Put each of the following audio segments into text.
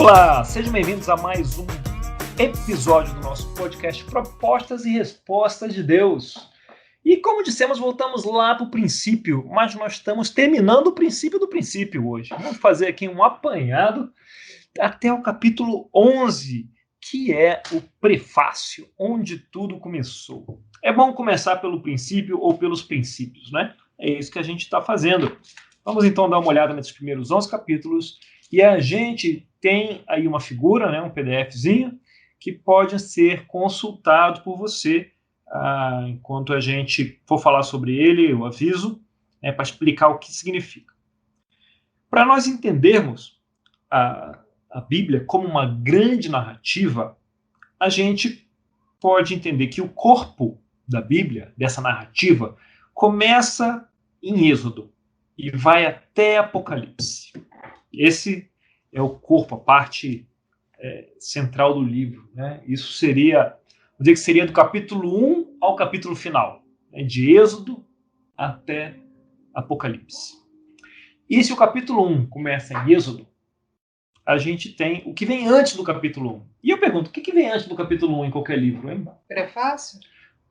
Olá, sejam bem-vindos a mais um episódio do nosso podcast Propostas e Respostas de Deus. E como dissemos, voltamos lá para o princípio, mas nós estamos terminando o princípio do princípio hoje. Vamos fazer aqui um apanhado até o capítulo 11, que é o prefácio, onde tudo começou. É bom começar pelo princípio ou pelos princípios, né? É isso que a gente está fazendo. Vamos então dar uma olhada nesses primeiros 11 capítulos e a gente tem aí uma figura, né, um PDFzinho, que pode ser consultado por você enquanto a gente for falar sobre ele, eu aviso, para explicar o que significa. Para nós entendermos a Bíblia como uma grande narrativa, a gente pode entender que o corpo da Bíblia, dessa narrativa, começa em Êxodo e vai até Apocalipse. Esse é o corpo, a parte central do livro, né? Isso seria, vou dizer que seria do capítulo 1 ao capítulo final, né? De Êxodo até Apocalipse. E se o capítulo 1 começa em Êxodo, a gente tem o que vem antes do capítulo 1. E eu pergunto, o que vem antes do capítulo 1 em qualquer livro, hein? Prefácio?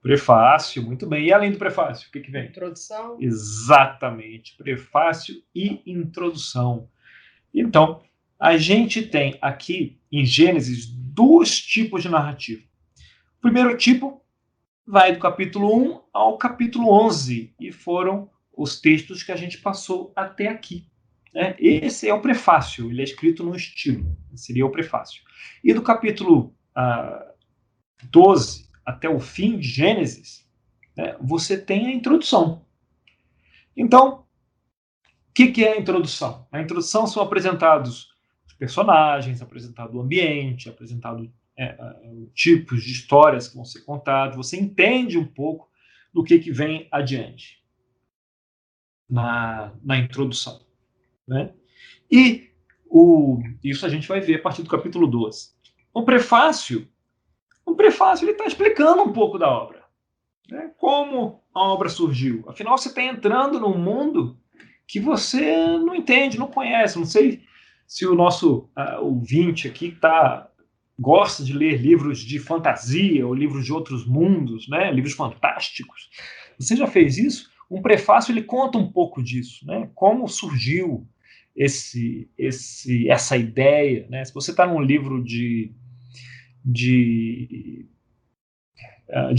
Prefácio, muito bem. E além do prefácio, o que vem? Introdução. Exatamente, prefácio e introdução. Então, a gente tem aqui em Gênesis dois tipos de narrativa. O primeiro tipo vai do capítulo 1 ao capítulo 11, e foram os textos que a gente passou até aqui. Né? Esse é o prefácio, ele é escrito no estilo, seria o prefácio. E do capítulo 12 até o fim de Gênesis, né, você tem a introdução. Então, o que é a introdução? A introdução são apresentados os personagens, apresentado o ambiente, apresentado tipos de histórias que vão ser contadas. Você entende um pouco do que vem adiante na introdução. Né? E isso a gente vai ver a partir do capítulo 12. O prefácio ele está explicando um pouco da obra. Né? Como a obra surgiu. Afinal, você está entrando num mundo que você não entende, não conhece. Não sei se o nosso ouvinte aqui gosta de ler livros de fantasia ou livros de outros mundos, né? Livros fantásticos. Você já fez isso? Um prefácio ele conta um pouco disso, né? Como surgiu essa ideia. Né? Se você está num livro de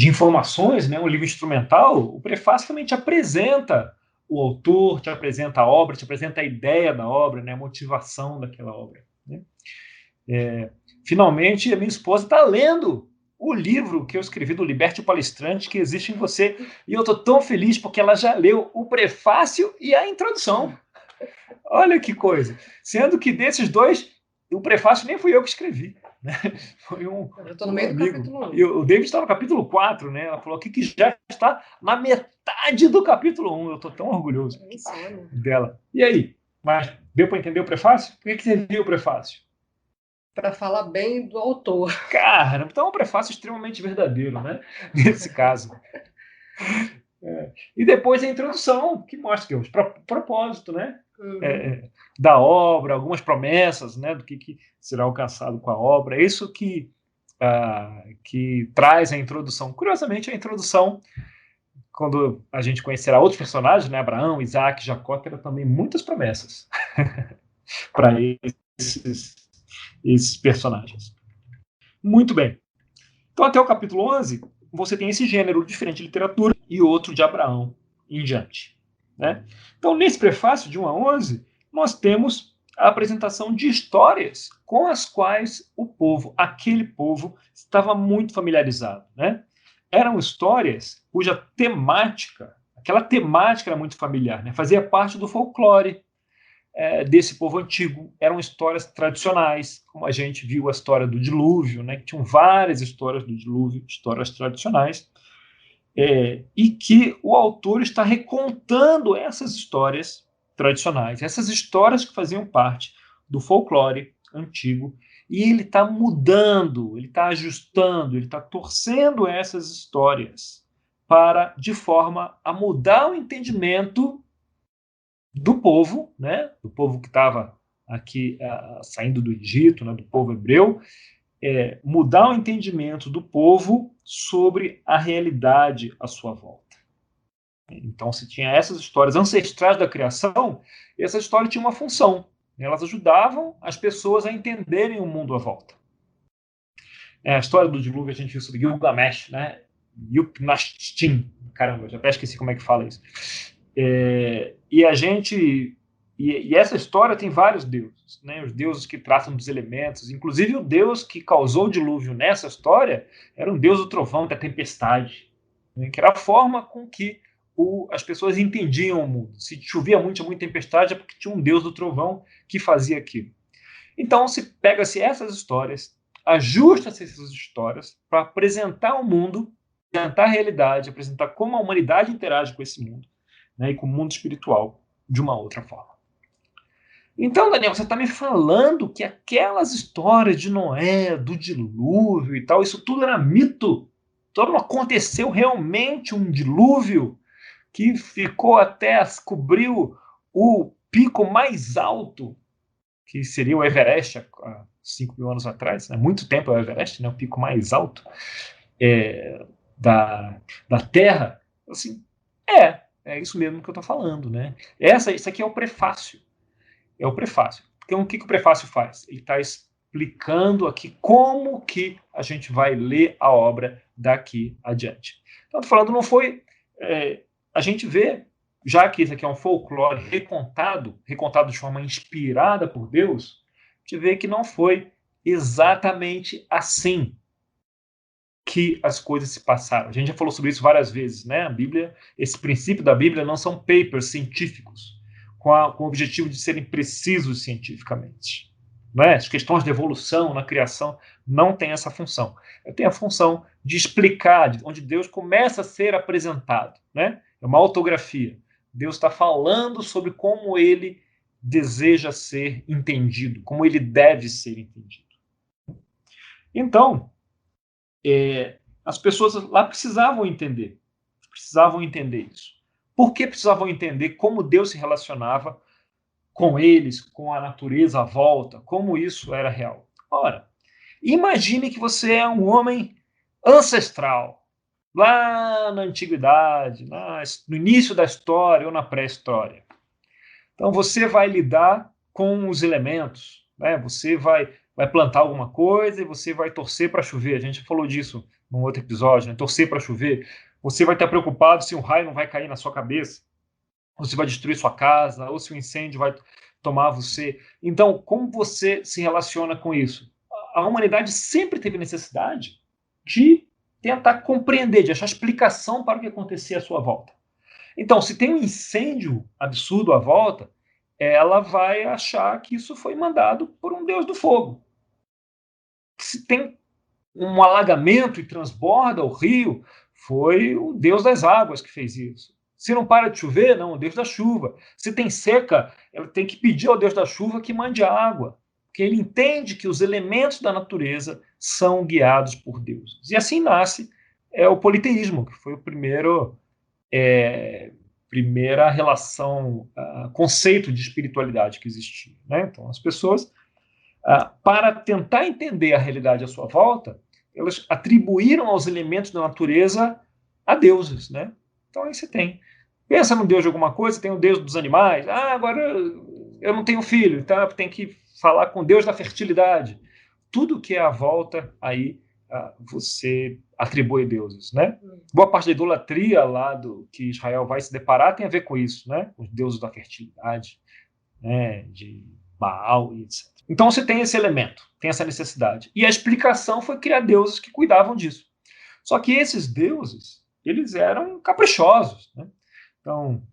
informações, né, um livro instrumental, o prefácio também te apresenta o autor, te apresenta a obra, te apresenta a ideia da obra, né, a motivação daquela obra. Né? Finalmente, a minha esposa está lendo o livro que eu escrevi do Liberte o Palestrante, que existe em você, e eu estou tão feliz porque ela já leu o prefácio e a introdução. Olha que coisa! Sendo que desses dois, o prefácio nem fui eu que escrevi. Né? Foi eu estou no meio do capítulo 1. E o David está no capítulo 4, né? Ela falou aqui que já está na metade do capítulo 1. Eu estou tão orgulhoso dela. E aí? Mas deu para entender o prefácio? Por que você viu o prefácio? Para falar bem do autor. Cara, então é um prefácio extremamente verdadeiro, né? Nesse caso. E depois a introdução, que mostra que é o propósito, né? Da obra, algumas promessas, né, do que será alcançado com a obra. É isso que traz a introdução. Curiosamente, a introdução, quando a gente conhecerá outros personagens, né, Abraão, Isaac, Jacó, terá também muitas promessas para esses personagens. Muito bem. Então, até o capítulo 11, você tem esse gênero diferente de literatura e outro de Abraão em diante. Né? Então, nesse prefácio de 1 a 11, nós temos a apresentação de histórias com as quais aquele povo, estava muito familiarizado. Né? Eram histórias cuja aquela temática era muito familiar, né? Fazia parte do folclore desse povo antigo. Eram histórias tradicionais, como a gente viu a história do dilúvio, né? Que tinham várias histórias do dilúvio, histórias tradicionais. E que o autor está recontando essas histórias tradicionais, essas histórias que faziam parte do folclore antigo, e ele está mudando, ele está ajustando, ele está torcendo essas histórias de forma a mudar o entendimento do povo, né? Do povo que estava aqui saindo do Egito, né, do povo hebreu, mudar o entendimento do povo sobre a realidade à sua volta. Então, se tinha essas histórias ancestrais da criação, essa história tinha uma função. Elas ajudavam as pessoas a entenderem o mundo à volta. A história do dilúvio, a gente viu sobre Gilgamesh, né? Yupnashtim. Caramba, já até esqueci como é que fala isso. E essa história tem vários deuses, né? Os deuses que tratam dos elementos. Inclusive, o deus que causou o dilúvio nessa história era um deus do trovão, da tempestade, né? Que era a forma com que as pessoas entendiam o mundo. Se chovia muito, tinha muita tempestade, é porque tinha um deus do trovão que fazia aquilo. Então, se pega-se essas histórias, ajusta-se essas histórias para apresentar o mundo, apresentar a realidade, apresentar como a humanidade interage com esse mundo, né, e com o mundo espiritual de uma outra forma. Então, Daniel, você está me falando que aquelas histórias de Noé, do dilúvio e tal, isso tudo era mito? Então não aconteceu realmente um dilúvio que ficou cobriu o pico mais alto, que seria o Everest há 5.000 anos atrás, né? Muito tempo é o Everest, né? O pico mais alto da Terra. Assim, é isso mesmo que eu estou falando, né? Isso aqui é o prefácio. É o prefácio. Então, o que o prefácio faz? Ele está explicando aqui como que a gente vai ler a obra daqui adiante. Então, estou falando, não foi... a gente vê, já que isso aqui é um folclore recontado de forma inspirada por Deus, a gente vê que não foi exatamente assim que as coisas se passaram. A gente já falou sobre isso várias vezes, né? A Bíblia, esse princípio da Bíblia não são papers científicos com o objetivo de serem precisos cientificamente. Não é? As questões de evolução na criação não têm essa função. Tem a função de explicar, onde Deus começa a ser apresentado, né? É uma autografia. Deus está falando sobre como ele deseja ser entendido, como ele deve ser entendido. Então, as pessoas lá precisavam entender isso. Por que precisavam entender como Deus se relacionava com eles, com a natureza à volta, como isso era real? Ora, imagine que você é um homem ancestral, lá na antiguidade, no início da história ou na pré-história. Então você vai lidar com os elementos, né? Você vai plantar alguma coisa e você vai torcer para chover. A gente falou disso num outro episódio, né? Torcer para chover. Você vai estar preocupado se um raio não vai cair na sua cabeça, ou se vai destruir sua casa, ou se o incêndio vai tomar você. Então, como você se relaciona com isso? A humanidade sempre teve necessidade de tentar compreender, de achar explicação para o que acontecia à sua volta. Então, se tem um incêndio absurdo à volta, ela vai achar que isso foi mandado por um deus do fogo. Se tem um alagamento e transborda o rio, foi o deus das águas que fez isso. Se não para de chover, não, o deus da chuva. Se tem seca, ela tem que pedir ao deus da chuva que mande a água, porque ele entende que os elementos da natureza são guiados por Deus. E assim nasce o politeísmo, que foi o primeira relação, conceito de espiritualidade que existia, né? Então, as pessoas, para tentar entender a realidade à sua volta, elas atribuíram aos elementos da natureza a deuses, né? Então, aí você pensa no deus de alguma coisa, tem o deus dos animais. Agora eu não tenho filho, então tem que falar com o deus da fertilidade. Tudo que é à volta, aí você atribui deuses, né? Boa parte da idolatria lá que Israel vai se deparar tem a ver com isso, né? Os deuses da fertilidade, né? De Baal e etc. Então você tem esse elemento, tem essa necessidade. E a explicação foi criar deuses que cuidavam disso. Só que esses deuses, eles eram caprichosos, né? Então,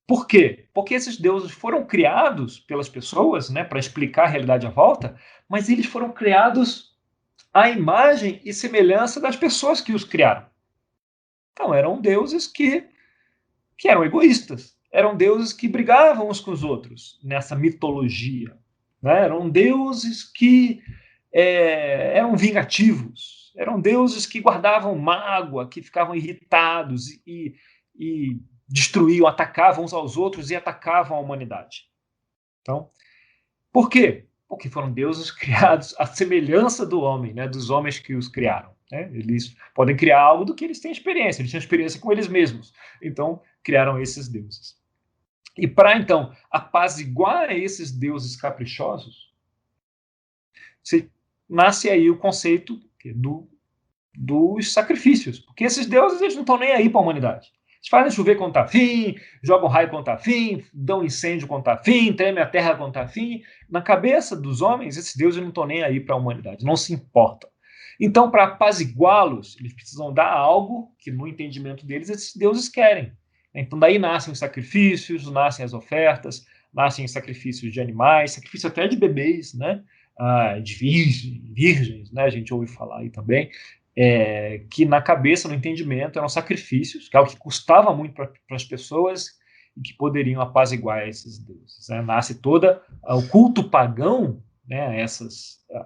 por quê? Porque esses deuses foram criados pelas pessoas, né, para explicar a realidade à volta, mas eles foram criados à imagem e semelhança das pessoas que os criaram. Então, eram deuses que eram egoístas, eram deuses que brigavam uns com os outros nessa mitologia, né? Eram deuses que eram vingativos, eram deuses que guardavam mágoa, que ficavam irritados e destruíam, atacavam uns aos outros e atacavam a humanidade. Então, por quê? Porque foram deuses criados à semelhança do homem, né, dos homens que os criaram. Né? Eles podem criar algo do que eles têm experiência com eles mesmos. Então, criaram esses deuses. E para, então, apaziguar esses deuses caprichosos, nasce aí o conceito dos sacrifícios. Porque esses deuses eles não estão nem aí para a humanidade. Eles fazem chover quando está afim, jogam raio quando está afim, dão incêndio quando está afim, tremem a terra quando está afim. Na cabeça dos homens, esses deuses não estão nem aí para a humanidade, não se importam. Então, para apaziguá-los, eles precisam dar algo que, no entendimento deles, esses deuses querem. Então, daí nascem os sacrifícios, nascem as ofertas, nascem sacrifícios de animais, sacrifício até de bebês, né? De virgens, né? A gente ouve falar aí também. Que na cabeça, no entendimento, eram sacrifícios, que é algo que custava muito para as pessoas e que poderiam apaziguar esses deuses. Né? Nasce todo o culto pagão, né,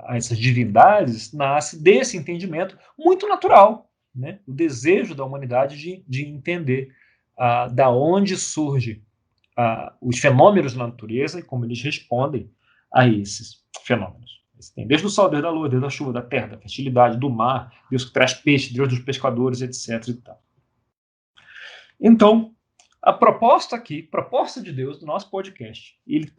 a essas divindades, nasce desse entendimento muito natural, né? O desejo da humanidade de entender da onde surgem os fenômenos da natureza e como eles respondem a esses fenômenos. Tem desde o sol, desde a lua, desde a chuva, da terra, da fertilidade, do mar, Deus que traz peixe, Deus dos pescadores, etc. E tal. Então, a proposta aqui, proposta de Deus do nosso podcast, ele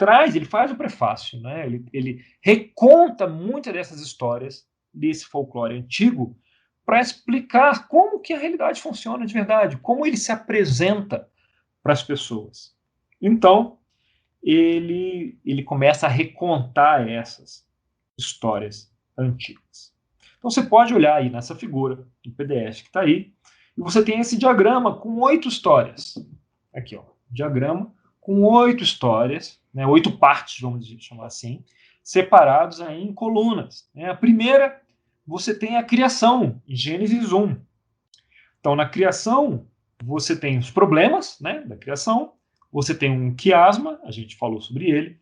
faz o prefácio, né? Ele reconta muitas dessas histórias desse folclore antigo para explicar como que a realidade funciona de verdade, como ele se apresenta para as pessoas. Então, ele começa a recontar essas histórias antigas. Então você pode olhar aí nessa figura do PDF que está aí, e você tem esse diagrama com 8 histórias. Aqui, ó, diagrama com 8 histórias, né, 8 partes, vamos chamar assim, separados aí em colunas. Né? A primeira, você tem a criação, em Gênesis 1. Então, na criação, você tem os problemas, né, da criação, você tem um quiasma, a gente falou sobre ele,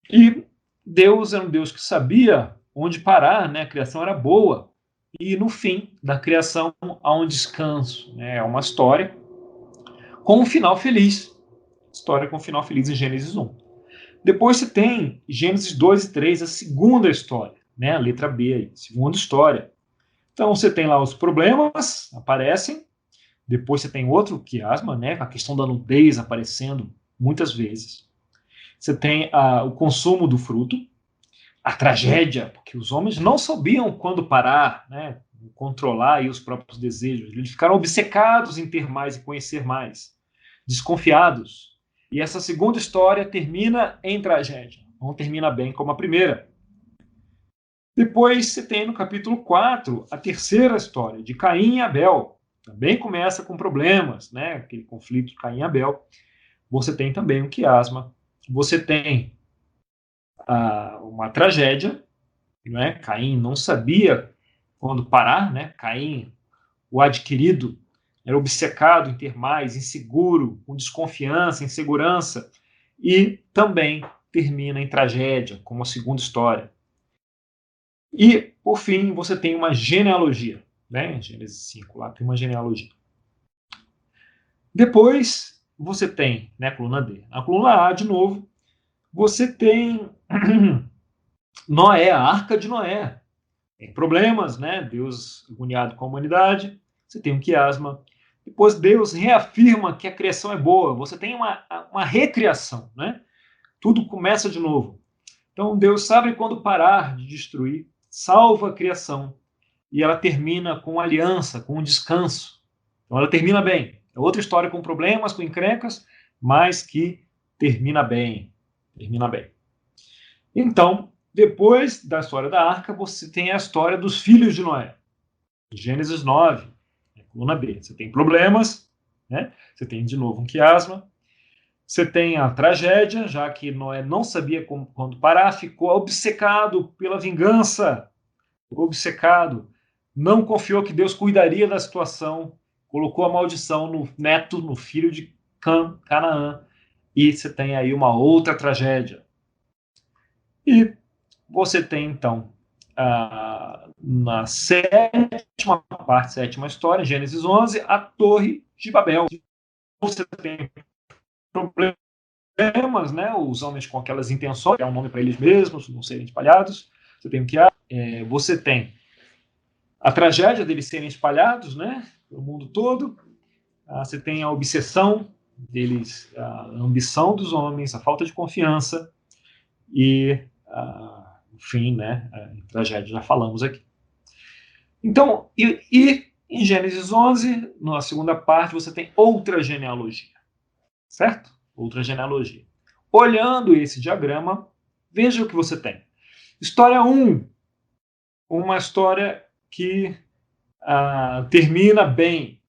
e Deus era um Deus que sabia onde parar, né? A criação era boa. E no fim da criação há um descanso. Né? É uma história com um final feliz. História com um final feliz em Gênesis 1. Depois você tem Gênesis 2 e 3, a segunda história. Né? A letra B aí, segunda história. Então você tem lá os problemas, aparecem. Depois você tem outro quiasma, né? A questão da nudez aparecendo muitas vezes. Você tem o consumo do fruto, a tragédia, porque os homens não sabiam quando parar, né, controlar aí os próprios desejos. Eles ficaram obcecados em ter mais e conhecer mais, desconfiados. E essa segunda história termina em tragédia, não termina bem como a primeira. Depois você tem no capítulo 4 a terceira história, de Caim e Abel. Também começa com problemas, né, aquele conflito de Caim e Abel. Você tem também um quiasma. Você tem uma tragédia, né? Caim não sabia quando parar, né? Caim, o adquirido, era obcecado em ter mais, inseguro, com desconfiança, insegurança, e também termina em tragédia, como a segunda história. E, por fim, você tem uma genealogia, né? Gênesis 5, lá tem uma genealogia. Depois, você tem, né, a coluna D. A coluna A, de novo, você tem Noé, a Arca de Noé. Tem problemas, né? Deus agoniado com a humanidade. Você tem um quiasma. Depois Deus reafirma que a criação é boa. Você tem uma recriação, né? Tudo começa de novo. Então Deus sabe quando parar de destruir, salva a criação. E ela termina com aliança, com um descanso. Então ela termina bem. É outra história com problemas, com encrencas, mas que termina bem. Termina bem. Então, depois da história da arca, você tem a história dos filhos de Noé. Gênesis 9, coluna B. Você tem problemas, né? Você tem de novo um quiasma. Você tem a tragédia, já que Noé não sabia quando parar, ficou obcecado pela vingança, obcecado, não confiou que Deus cuidaria da situação, colocou a maldição no neto, no filho de Canaã, e você tem aí uma outra tragédia. E você tem, então, na sétima parte, sétima história, Gênesis 11, a Torre de Babel. Você tem problemas problemas, né? Os homens com aquelas intenções, é um nome para eles mesmos, não serem espalhados. Você tem o que você tem a tragédia deles serem espalhados, né? Pelo mundo todo. Você tem a obsessão deles, a ambição dos homens, a falta de confiança e o fim, né? A tragédia, já falamos aqui. Então, em Gênesis 11, na segunda parte, você tem outra genealogia, certo? Outra genealogia. Olhando esse diagrama, veja o que você tem. História 1, uma história que termina bem.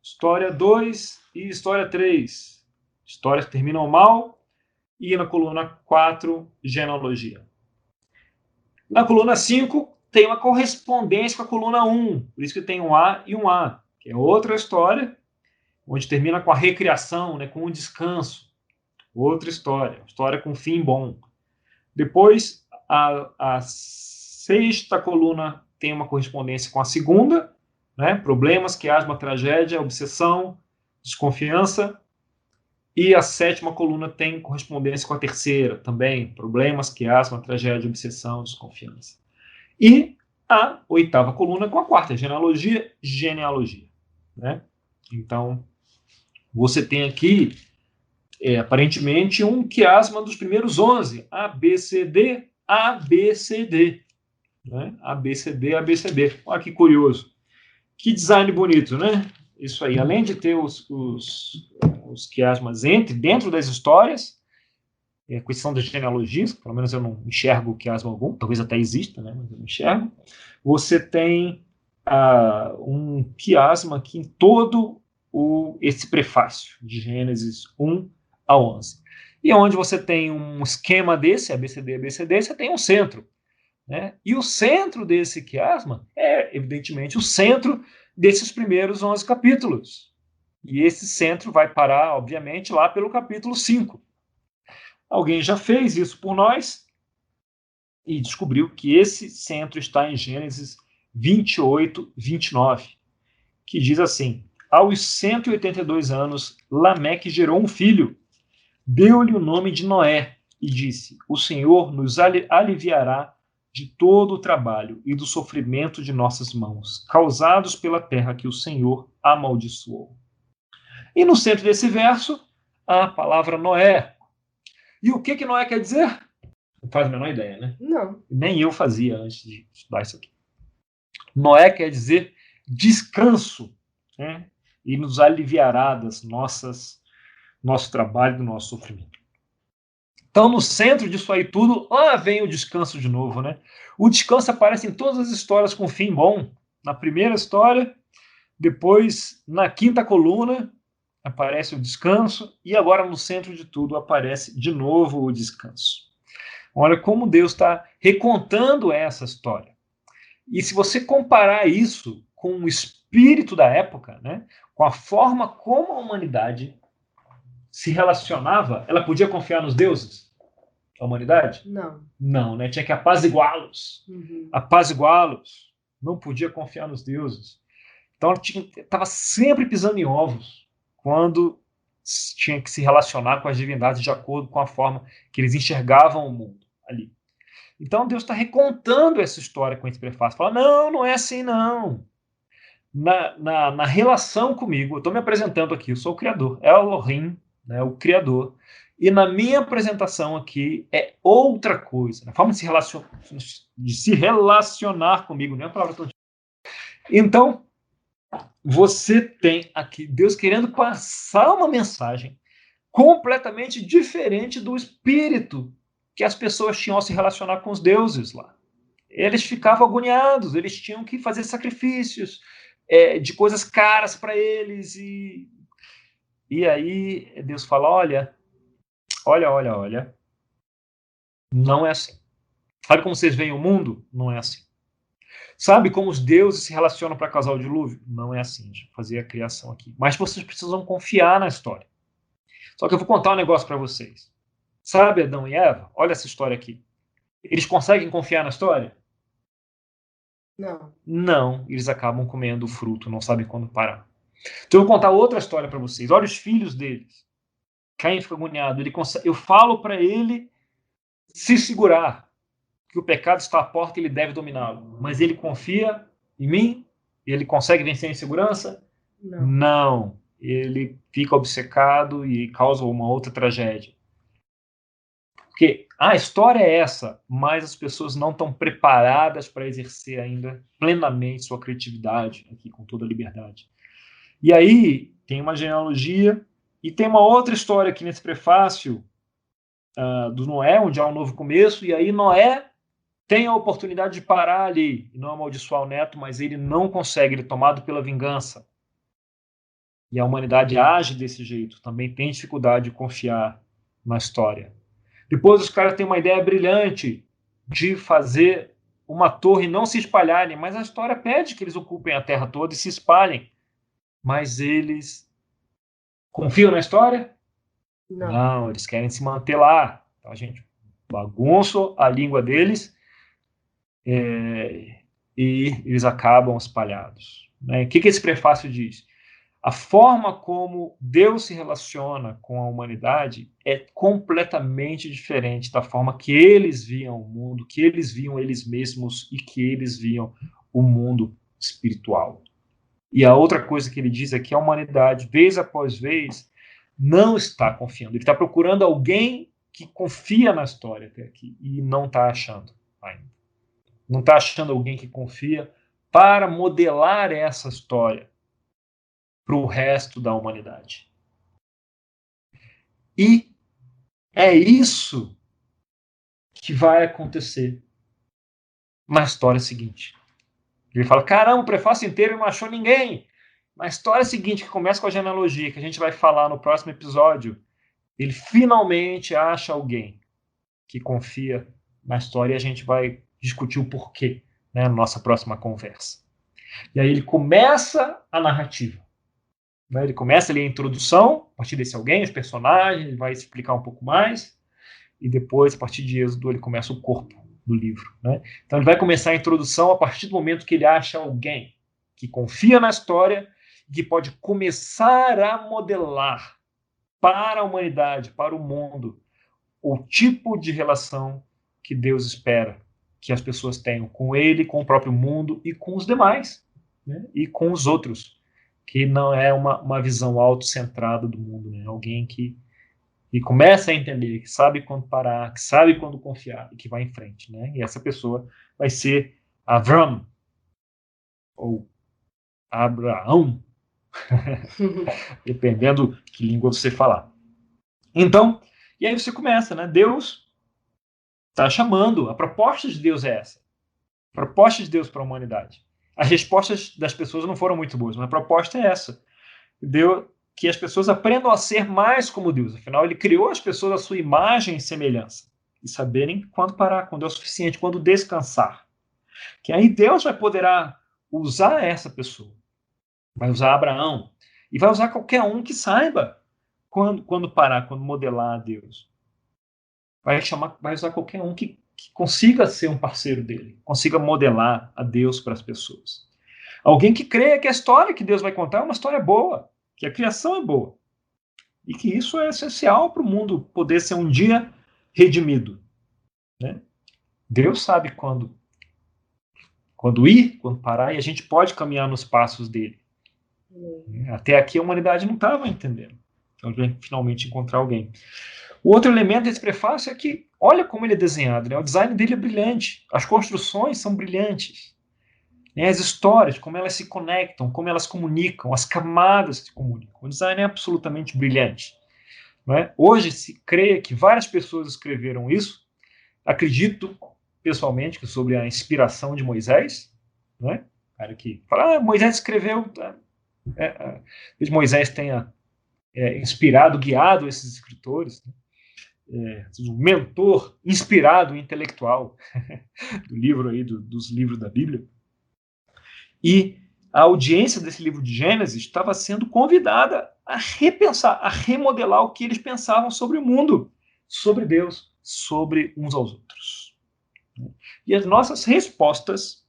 História 2 e história 3. Histórias que terminam mal. E na coluna 4, genealogia. Na coluna 5, tem uma correspondência com a coluna 1. Por isso que tem um A e um A, que é outra história, onde termina com a recriação, né, com o descanso. Outra história, história com fim bom. Depois, a sexta coluna tem uma correspondência com a segunda, né, problemas, quiasma, tragédia, obsessão, desconfiança. E a sétima coluna tem correspondência com a terceira, também, problemas, quiasma, tragédia, obsessão, desconfiança. E a oitava coluna com a quarta, genealogia, genealogia. Né? Então, você tem aqui, aparentemente, um quiasma dos primeiros 11, A, B, C, D, A, B, C, D. Né? A, B, C, D, A, B, C, D. Olha que curioso. Que design bonito, né? Isso aí, além de ter os quiasmas dentro das histórias, questão das genealogias, pelo menos eu não enxergo quiasma algum, talvez até exista, né? Mas eu não enxergo. Você tem um quiasma aqui em todo esse prefácio, de Gênesis 1 a 11. E onde você tem um esquema desse, ABCD, ABCD, você tem um centro. Né? E o centro desse quiasma é, evidentemente, o centro desses primeiros 11 capítulos. E esse centro vai parar, obviamente, lá pelo capítulo 5. Alguém já fez isso por nós e descobriu que esse centro está em Gênesis 28, 29, que diz assim: aos 182 anos, Lameque gerou um filho, deu-lhe o nome de Noé e disse: o Senhor nos aliviará de todo o trabalho e do sofrimento de nossas mãos, causados pela terra que o Senhor amaldiçoou. E no centro desse verso, a palavra Noé. E o que Noé quer dizer? Não faz a menor ideia, né? Não. Nem eu fazia antes de estudar isso aqui. Noé quer dizer descanso, né? E nos aliviará das nosso trabalho, do nosso sofrimento. Então, no centro disso aí tudo, lá vem o descanso de novo, né? O descanso aparece em todas as histórias com fim bom. Na primeira história, depois, na quinta coluna, aparece o descanso, e agora no centro de tudo aparece de novo o descanso. Olha como Deus está recontando essa história. E se você comparar isso com o espírito da época, né, com a forma como a humanidade se relacionava, ela podia confiar nos deuses? A humanidade? Não. Não, né? Tinha que apaziguá-los. Apaziguá-los. Não podia confiar nos deuses. Então ela estava sempre pisando em ovos quando tinha que se relacionar com as divindades de acordo com a forma que eles enxergavam o mundo ali. Então Deus está recontando essa história com esse prefácio. Fala, não é assim não. Na relação comigo, eu estou me apresentando aqui, eu sou o Criador, é Elohim, né, o Criador. E na minha apresentação aqui é outra coisa. Na forma de se relacionar comigo, não é a palavra que eu... Então, você tem aqui Deus querendo passar uma mensagem completamente diferente do espírito que as pessoas tinham ao se relacionar com os deuses lá. Eles ficavam agoniados, eles tinham que fazer sacrifícios de coisas caras para eles. E aí Deus fala, olha, não é assim. Sabe como vocês veem o mundo? Não é assim. Sabe como os deuses se relacionam para causar o dilúvio? Não é assim, de fazer a criação aqui. Mas vocês precisam confiar na história. Só que eu vou contar um negócio para vocês. Sabe Adão e Eva? Olha essa história aqui. Eles conseguem confiar na história? Não. Não, eles acabam comendo o fruto, não sabem quando parar. Então eu vou contar outra história para vocês. Olha os filhos deles. Caim fica agoniado. Eu falo para ele se segurar, que o pecado está à porta e ele deve dominá-lo. Mas ele confia em mim? Ele consegue vencer em segurança? Não. Ele fica obcecado e causa uma outra tragédia. Porque a história é essa, mas as pessoas não estão preparadas para exercer ainda plenamente sua criatividade, aqui com toda a liberdade. E aí tem uma genealogia e tem uma outra história aqui nesse prefácio do Noé, onde há um novo começo, e aí Noé tem a oportunidade de parar ali e não amaldiçoar o neto, mas ele não consegue, ele é tomado pela vingança. E a humanidade age desse jeito, também tem dificuldade de confiar na história. Depois os caras têm uma ideia brilhante de fazer uma torre não se espalharem, mas a história pede que eles ocupem a terra toda e se espalhem. Mas eles confiam na história? Não, eles querem se manter lá. Então a gente bagunça a língua deles e eles acabam espalhados. Né? O que esse prefácio diz? A forma como Deus se relaciona com a humanidade é completamente diferente da forma que eles viam o mundo, que eles viam eles mesmos e que eles viam o mundo espiritual. E a outra coisa que ele diz é que a humanidade, vez após vez, não está confiando. Ele está procurando alguém que confia na história até aqui e não está achando ainda. Não está achando alguém que confia para modelar essa história para o resto da humanidade. E é isso que vai acontecer na história seguinte. Ele fala, caramba, o prefácio inteiro não achou ninguém. Na história seguinte, que começa com a genealogia, que a gente vai falar no próximo episódio, ele finalmente acha alguém que confia na história e a gente vai discutir o porquê, né, na nossa próxima conversa. E aí ele começa a narrativa. Né, ele começa ali a introdução, a partir desse alguém, os personagens, ele vai explicar um pouco mais, e depois, a partir de Êxodo, ele começa o corpo do livro. Né? Então ele vai começar a introdução a partir do momento que ele acha alguém que confia na história e que pode começar a modelar para a humanidade, para o mundo, o tipo de relação que Deus espera que as pessoas tenham com ele, com o próprio mundo e com os demais, né? E com os outros, que não é uma visão autocentrada do mundo, né? Alguém que começa a entender, que sabe quando parar, que sabe quando confiar e que vai em frente, né? E essa pessoa vai ser Avram, ou Abraão, dependendo que língua você falar. Então, e aí você começa, né? Deus está chamando, a proposta de Deus é essa. A proposta de Deus para a humanidade. As respostas das pessoas não foram muito boas, mas a proposta é essa. Deus, que as pessoas aprendam a ser mais como Deus. Afinal, ele criou as pessoas à sua imagem e semelhança. E saberem quando parar, quando é o suficiente, quando descansar. Que aí Deus vai poderá usar essa pessoa. Vai usar Abraão. E vai usar qualquer um que saiba quando parar, quando modelar a Deus. Vai usar qualquer um que consiga ser um parceiro dele, consiga modelar a Deus para as pessoas. Alguém que creia que a história que Deus vai contar é uma história boa, que a criação é boa, e que isso é essencial para o mundo poder ser um dia redimido. Né? Deus sabe quando ir, quando parar, e a gente pode caminhar nos passos dele. Até aqui a humanidade não estava entendendo. Então, ele vai finalmente encontrar alguém. O outro elemento desse prefácio é que, olha como ele é desenhado, né? O design dele é brilhante, as construções são brilhantes, né? As histórias, como elas se conectam, como elas comunicam, as camadas se comunicam. O design é absolutamente brilhante. Né? Hoje se crê que várias pessoas escreveram isso. Acredito, pessoalmente, que sobre a inspiração de Moisés, né? Cara que fala, Moisés escreveu, Moisés tenha inspirado, guiado esses escritores, né? Um mentor inspirado, intelectual do livro aí, dos livros da Bíblia. E a audiência desse livro de Gênesis estava sendo convidada a repensar, a remodelar o que eles pensavam sobre o mundo, sobre Deus, sobre uns aos outros. E as nossas respostas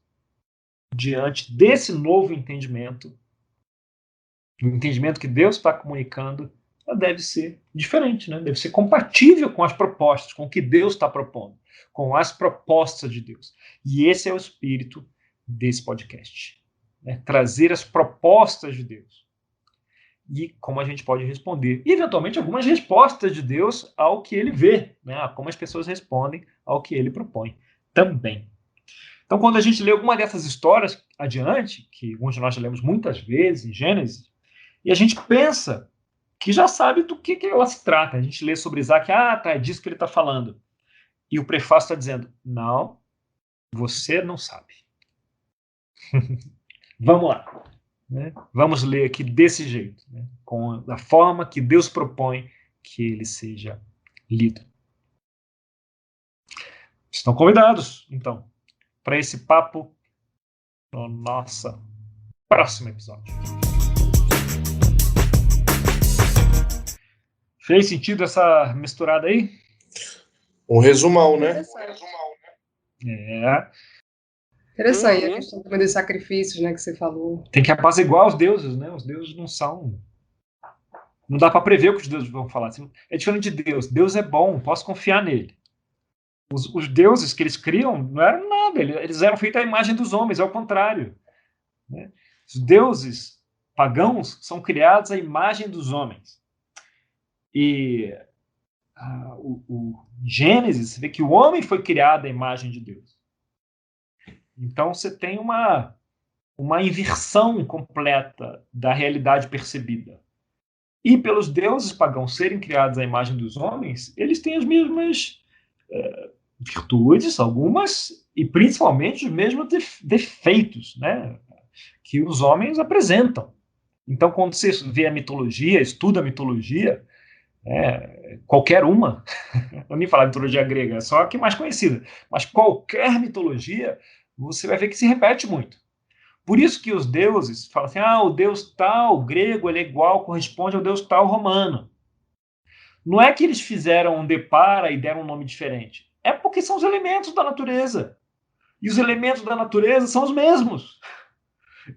diante desse novo entendimento, o entendimento que Deus está comunicando, ela deve ser diferente, né? Deve ser compatível com as propostas, com o que Deus está propondo, com as propostas de Deus. E esse é o espírito desse podcast, né? Trazer as propostas de Deus e como a gente pode responder. E, eventualmente, algumas respostas de Deus ao que ele vê, né? A como as pessoas respondem ao que ele propõe também. Então, quando a gente lê alguma dessas histórias adiante, que alguns de nós já lemos muitas vezes em Gênesis, e a gente pensa que já sabe do que ela se trata. A gente lê sobre Isaac, é disso que ele está falando. E o prefácio está dizendo, não, você não sabe. Vamos lá. Né? Vamos ler aqui desse jeito, né? Com a forma que Deus propõe que ele seja lido. Estão convidados, então, para esse papo no nosso próximo episódio. Fez sentido essa misturada aí? Um resumão, né? Interessante a questão também dos sacrifícios, né, que você falou. Tem que apaziguar os deuses, né? Os deuses não são... Não dá para prever o que os deuses vão falar. É diferente de Deus. Deus é bom, posso confiar nele. Os deuses que eles criam não eram nada, eles eram feitos à imagem dos homens, ao contrário. Né? Os deuses pagãos são criados à imagem dos homens. E o Gênesis, você vê que o homem foi criado à imagem de Deus. Então você tem uma inversão completa da realidade percebida. E pelos deuses pagãos serem criados à imagem dos homens, eles têm as mesmas virtudes, algumas, e principalmente os mesmos defeitos, né, que os homens apresentam. Então, quando você vê a mitologia, estuda a mitologia, qualquer uma, não nem falar de mitologia grega, é só a que é mais conhecida, mas qualquer mitologia, você vai ver que se repete muito. Por isso que os deuses falam assim, o deus tal grego ele é igual, corresponde ao deus tal romano. Não é que eles fizeram um depara e deram um nome diferente. É porque são os elementos da natureza. E os elementos da natureza são os mesmos.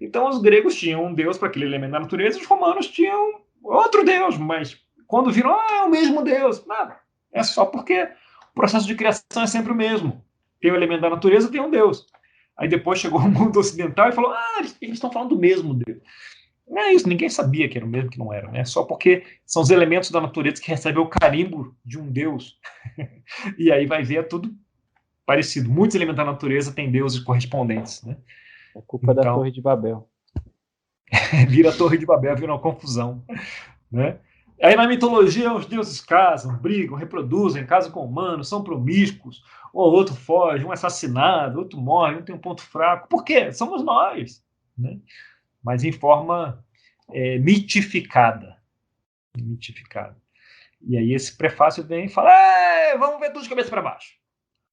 Então os gregos tinham um deus para aquele elemento da natureza e os romanos tinham outro deus. Mas quando viram, é o mesmo deus. Nada. É só porque o processo de criação é sempre o mesmo. Tem o elemento da natureza, tem um deus. Aí depois chegou o mundo ocidental e falou, eles estão falando do mesmo deus. Não é isso, ninguém sabia que era o mesmo, que não era, né? Só porque são os elementos da natureza que recebem o carimbo de um deus. E aí vai ver, é tudo parecido. Muitos elementos da natureza têm deuses correspondentes, né? É culpa da Torre de Babel. Vira a Torre de Babel, vira uma confusão, né? Aí na mitologia os deuses casam, brigam, reproduzem, casam com humanos, são promíscuos, ou outro foge, um é assassinado, outro morre, um tem um ponto fraco. Por quê? Somos nós, né? Mas em forma mitificada. E aí esse prefácio vem e fala, vamos ver tudo de cabeça para baixo.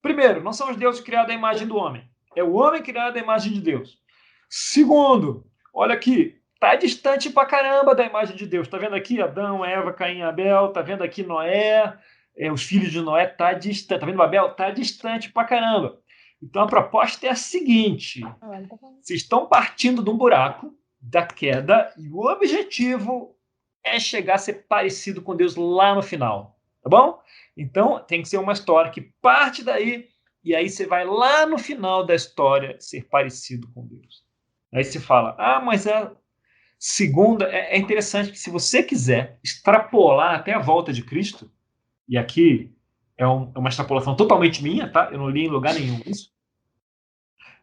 Primeiro, não são os deuses criados à imagem do homem. É o homem criado à imagem de Deus. Segundo, olha aqui, está distante pra caramba da imagem de Deus. Está vendo aqui Adão, Eva, Caim, Abel? Está vendo aqui Noé? Os filhos de Noé? Está distante. Está vendo Babel? Está distante pra caramba. Então a proposta é a seguinte. Vocês estão partindo de um buraco da queda e o objetivo é chegar a ser parecido com Deus lá no final. Tá bom? Então tem que ser uma história que parte daí e aí você vai lá no final da história ser parecido com Deus. Aí você fala, mas a segunda... É interessante que se você quiser extrapolar até a volta de Cristo, e aqui é uma extrapolação totalmente minha, tá? Eu não li em lugar nenhum isso.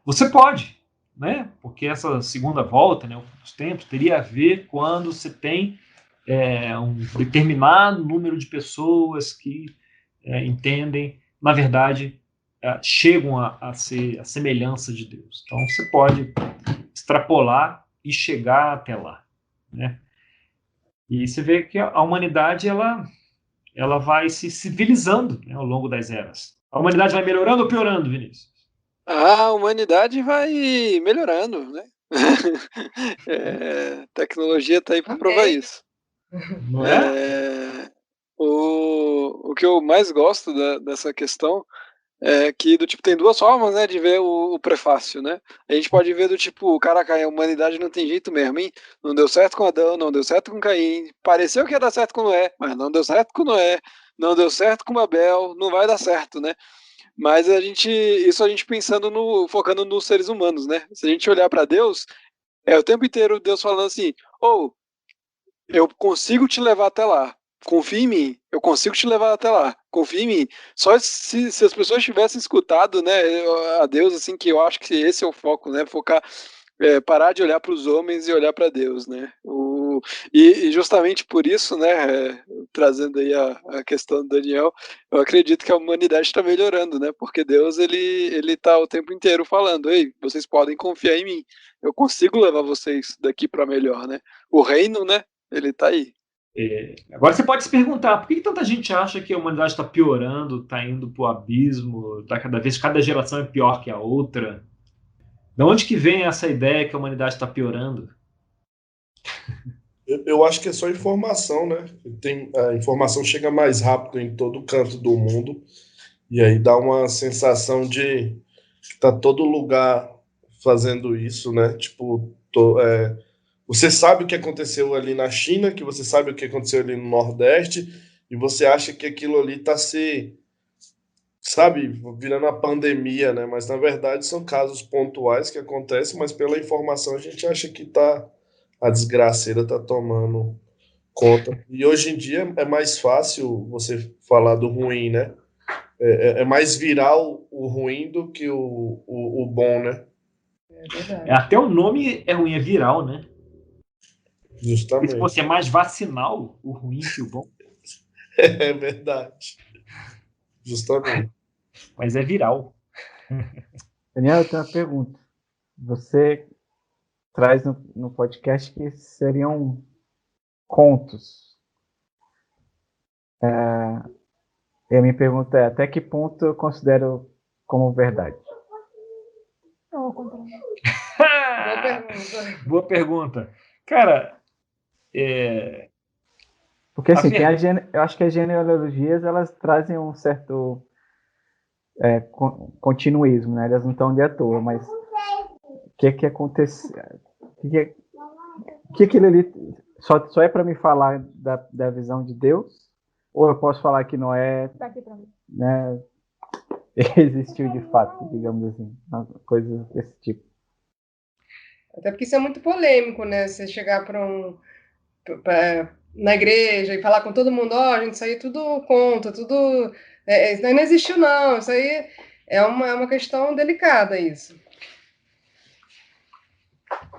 Você pode, né? Porque essa segunda volta, né, os tempos, teria a ver quando você tem um determinado número de pessoas que entendem, na verdade, chegam a ser a semelhança de Deus. Então, você pode extrapolar e chegar até lá, né? E você vê que a humanidade ela vai se civilizando, né, ao longo das eras. A humanidade vai melhorando ou piorando, Vinícius? A humanidade vai melhorando, né? Tecnologia está aí para provar isso. Não é? O que eu mais gosto dessa questão que do tipo tem duas formas, né, de ver o prefácio, né? A gente pode ver do tipo, caraca, a humanidade não tem jeito mesmo, hein? Não deu certo com Adão, não deu certo com Caim, pareceu que ia dar certo com Noé, mas não deu certo com Noé, não deu certo com Abel, não vai dar certo, né? Mas isso a gente pensando focando nos seres humanos, né? Se a gente olhar para Deus, o tempo inteiro Deus falando assim, eu consigo te levar até lá. Confia em mim, eu consigo te levar até lá. Confia em mim. Só se as pessoas tivessem escutado, né, a Deus, assim, que eu acho que esse é o foco, né, focar, parar de olhar para os homens e olhar para Deus, né. E justamente por isso, né, trazendo aí a questão do Daniel, eu acredito que a humanidade está melhorando, né, porque Deus ele está o tempo inteiro falando, ei, vocês podem confiar em mim. Eu consigo levar vocês daqui para melhor, né. O reino, né, ele está aí. Agora você pode se perguntar, por que tanta gente acha que a humanidade está piorando, está indo para o abismo, cada geração é pior que a outra? De onde que vem essa ideia que a humanidade está piorando? Eu acho que é só informação, né? A informação chega mais rápido em todo canto do mundo e aí dá uma sensação de que tá todo lugar fazendo isso, né? Tipo, você sabe o que aconteceu ali na China, que você sabe o que aconteceu ali no Nordeste, e você acha que aquilo ali tá sabe, virando a pandemia, né? Mas na verdade são casos pontuais que acontecem, mas pela informação a gente acha que a desgraceira tá tomando conta. E hoje em dia é mais fácil você falar do ruim, né? É mais viral o ruim do que o bom, né? É verdade. Até o nome é ruim, é viral, né? Justamente. Se fosse mais vacinal, o ruim que o bom. É verdade. Justamente. Mas é viral. Daniel, eu tenho uma pergunta. Você traz no podcast que seriam contos. E a minha pergunta é, até que ponto eu considero como verdade? Boa pergunta. Boa pergunta. Cara, Porque assim, eu acho que as genealogias elas trazem um certo continuismo, né? Elas não estão de à toa, mas o que acontece? O que aquilo ali só é para me falar da visão de Deus? Ou eu posso falar que Noé, né, existiu de fato, digamos assim, coisas desse tipo. Até porque isso é muito polêmico, né? Você chegar na igreja e falar com todo mundo, gente, isso aí tudo conta, tudo. Isso aí não existiu, não. Isso aí é uma questão delicada, isso.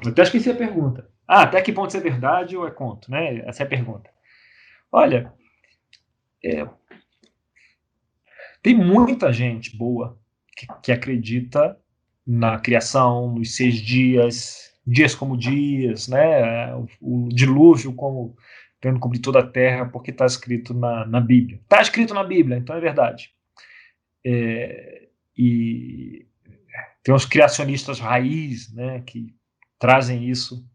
Eu até esqueci a pergunta. Até que ponto isso é verdade ou é conto, né? Essa é a pergunta. Olha, tem muita gente boa que acredita na criação, nos 6 dias, dias como dias, né? O dilúvio como tendo cobrir toda a terra, porque está escrito na Bíblia. Está escrito na Bíblia, então é verdade. E tem os criacionistas raiz, né, que trazem isso.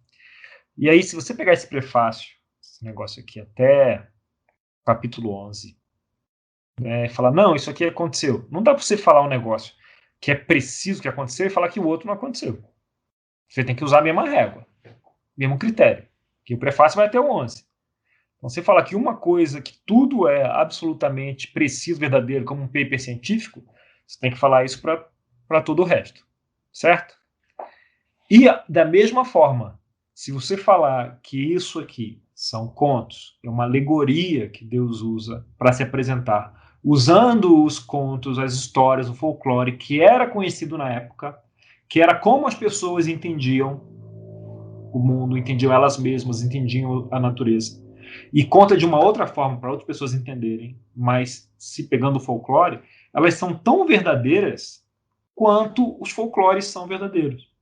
E aí, se você pegar esse prefácio, esse negócio aqui, até capítulo 11, e falar, não, isso aqui aconteceu. Não dá para você falar um negócio que é preciso que aconteceu e falar que o outro não aconteceu. Você tem que usar a mesma régua, mesmo critério. Que o prefácio vai até o 11. Então, você falar que uma coisa, que tudo é absolutamente preciso, verdadeiro, como um paper científico, você tem que falar isso para todo o resto. Certo? E, da mesma forma, se você falar que isso aqui são contos, é uma alegoria que Deus usa para se apresentar, usando os contos, as histórias, o folclore, que era conhecido na época, que era como as pessoas entendiam o mundo, entendiam elas mesmas, entendiam a natureza. E conta de uma outra forma para outras pessoas entenderem, mas se pegando o folclore, elas são tão verdadeiras quanto os folclores são verdadeiros.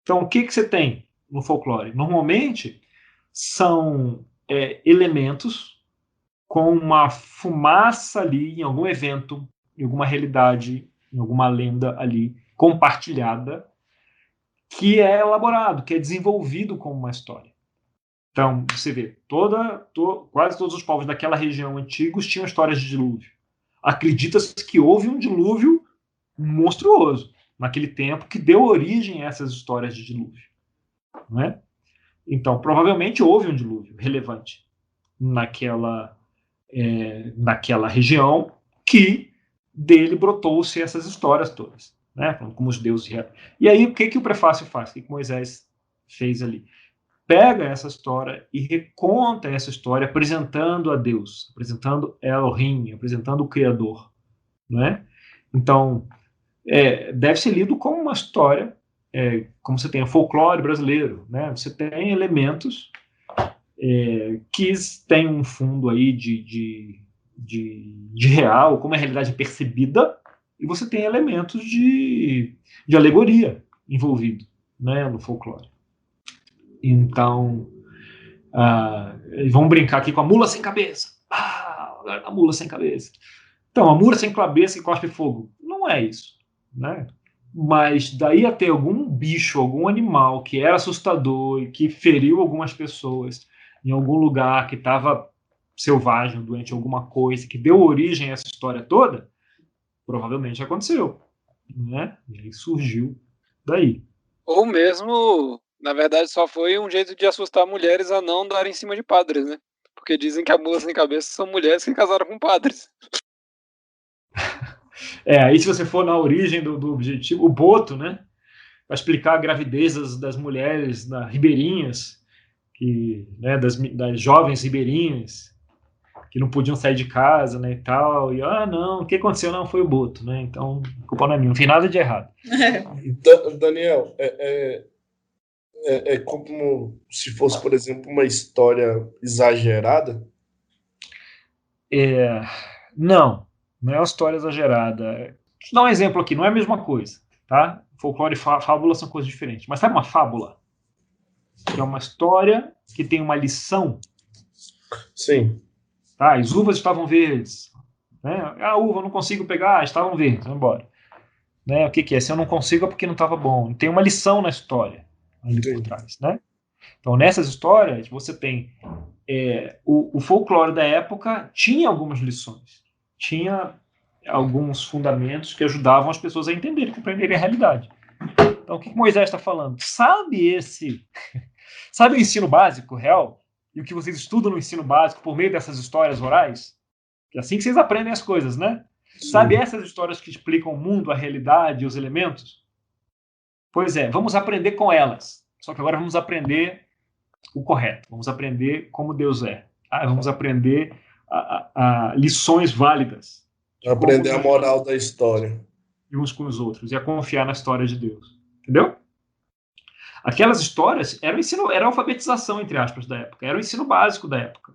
Então, o que você tem no folclore? Normalmente, são elementos com uma fumaça ali em algum evento, em alguma realidade, em alguma lenda ali compartilhada, que é elaborado, que é desenvolvido como uma história. Então, você vê, quase todos os povos daquela região antigos tinham histórias de dilúvio. acredita-se que houve um dilúvio monstruoso naquele tempo que deu origem a essas histórias de dilúvio, não é? Então, provavelmente houve um dilúvio relevante naquela região, que dele brotou-se essas histórias todas, né? Como os deuses. E aí, o que o prefácio faz? O que Moisés fez ali? Pega essa história e reconta essa história apresentando a Deus, apresentando Elohim, apresentando o Criador, né? Então, deve ser lido como uma história, como você tem o folclore brasileiro, né? Você tem elementos que têm um fundo aí de real, como a realidade é percebida, e você tem elementos de alegoria envolvido, né, no folclore. Então, vamos brincar aqui com a mula sem cabeça. A mula sem cabeça. Então, a mula sem cabeça que cospe fogo. Não é isso, né? Mas daí a ter algum bicho, algum animal que era assustador e que feriu algumas pessoas em algum lugar que estava selvagem, doente, alguma coisa, que deu origem a essa história toda, provavelmente aconteceu, né? E aí surgiu daí. Ou mesmo, na verdade, só foi um jeito de assustar mulheres a não darem em cima de padres, né? Porque dizem que a mula sem cabeça são mulheres que casaram com padres. Aí se você for na origem do objetivo, o boto, né? Para explicar a gravidez das mulheres ribeirinhas, né, das jovens ribeirinhas, que não podiam sair de casa, né, e tal, e não, o que aconteceu? Não, foi o boto, né, então a culpa não é minha, não tem nada de errado. Daniel, é como se fosse, por exemplo, uma história exagerada? Não é uma história exagerada. Deixa eu dar um exemplo aqui, não é a mesma coisa, tá? Folclore e fábula são coisas diferentes, mas sabe uma fábula? Que é uma história que tem uma lição. Sim. Tá? As uvas estavam verdes. Né? A uva eu não consigo pegar, estavam verdes, vamos embora. Né? O que é? Se eu não consigo é porque não estava bom. Tem uma lição na história ali por trás. Né? Então, nessas histórias, você tem o folclore da época tinha algumas lições. Tinha alguns fundamentos que ajudavam as pessoas a entenderem, compreenderem a realidade. Então, o que Moisés está falando? Sabe o ensino básico real? E o que vocês estudam no ensino básico por meio dessas histórias orais? É assim que vocês aprendem as coisas, né? Sim. Sabe essas histórias que explicam o mundo, a realidade e os elementos? Pois vamos aprender com elas. Só que agora vamos aprender o correto. Vamos aprender como Deus é. Vamos aprender lições válidas. Aprender a moral da história. E uns com os outros. E a confiar na história de Deus. Entendeu? Aquelas histórias era a alfabetização, entre aspas, da época. Era o ensino básico da época.